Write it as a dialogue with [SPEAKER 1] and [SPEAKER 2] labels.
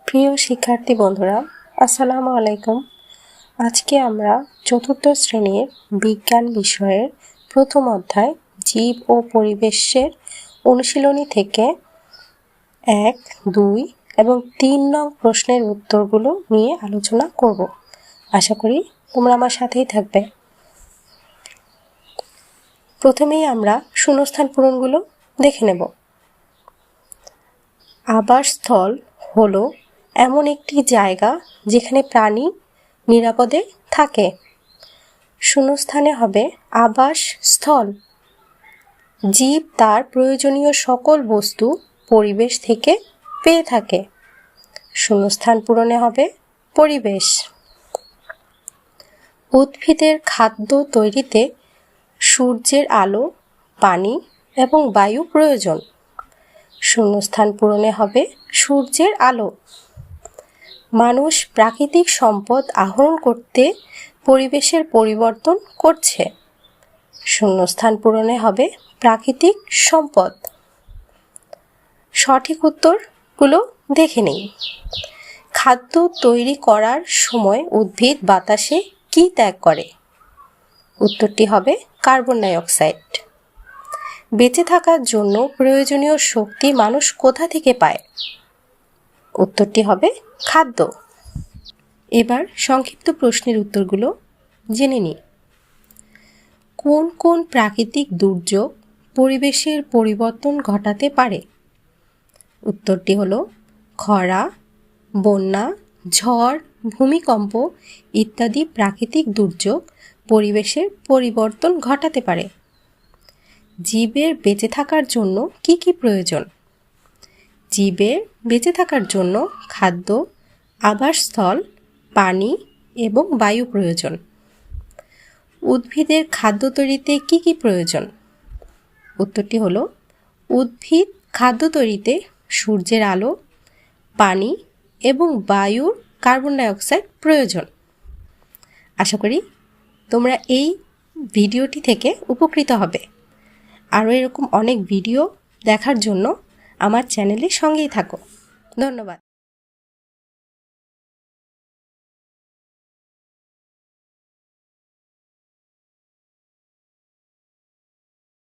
[SPEAKER 1] প্রিয় শিক্ষার্থী বন্ধুরা, আসসালামু আলাইকুম। আজকে আমরা চতুর্থ শ্রেণীর বিজ্ঞান বিষয়ের প্রথম অধ্যায় জীব ও পরিবেশের অনুশীলনী থেকে 1, 2 এবং 3 নং প্রশ্নের উত্তরগুলো নিয়ে আলোচনা করব। আশা করি তোমরা আমার সাথেই থাকবে। প্রথমেই আমরা শূন্যস্থান পূরণগুলো দেখে নেব। আবাসস্থল হলো এমন একটি জায়গা যেখানে প্রাণী নিরাপদে থাকে। শূন্যস্থানে হবে আবাসস্থল। জীব তার প্রয়োজনীয় সকল বস্তু পরিবেশ থেকে পেয়ে থাকে। শূন্যস্থান পূরণে হবে পরিবেশ। উদ্ভিদের খাদ্য তৈরিতে সূর্যের আলো, পানি এবং বায়ু প্রয়োজন। শূন্যস্থান পূরণে হবে সূর্যের আলো। মানুষ প্রাকৃতিক সম্পদ আহরণ করতে পরিবেশের পরিবর্তন করছে। শূন্যস্থান পূরণে হবে প্রাকৃতিক সম্পদ। সঠিক উত্তরগুলো দেখে নিই। খাদ্য তৈরি করার সময় উদ্ভিদ বাতাসে কি ত্যাগ করে? উত্তরটি হবে কার্বন ডাই অক্সাইড। বেঁচে থাকার জন্য প্রয়োজনীয় শক্তি মানুষ কোথা থেকে পায়? উত্তরটি হবে খাদ্য। এবার সংক্ষিপ্ত প্রশ্নের উত্তরগুলো জেনে নিই। কোন কোন প্রাকৃতিক দুর্যোগ পরিবেশের পরিবর্তন ঘটাতে পারে? উত্তরটি হলো খরা, বন্যা, ঝড়, ভূমিকম্প ইত্যাদি প্রাকৃতিক দুর্যোগ পরিবেশের পরিবর্তন ঘটাতে পারে। জীবের বেঁচে থাকার জন্য কি কি প্রয়োজন? জীবের বেঁচে থাকার জন্য খাদ্য, আবাসস্থল, পানি এবং বায়ু প্রয়োজন। উদ্ভিদের খাদ্য তৈরিতে কি কি প্রয়োজন? উত্তরটি হলো উদ্ভিদ খাদ্য তৈরিতে সূর্যের আলো, পানি এবং বায়ুর কার্বন ডাই অক্সাইড প্রয়োজন। আশা করি তোমরা এই ভিডিওটি থেকে উপকৃত হবে। আরও এরকম অনেক ভিডিও দেখার জন্য আমার চ্যানেলের সঙ্গেই থাকো। ধন্যবাদ।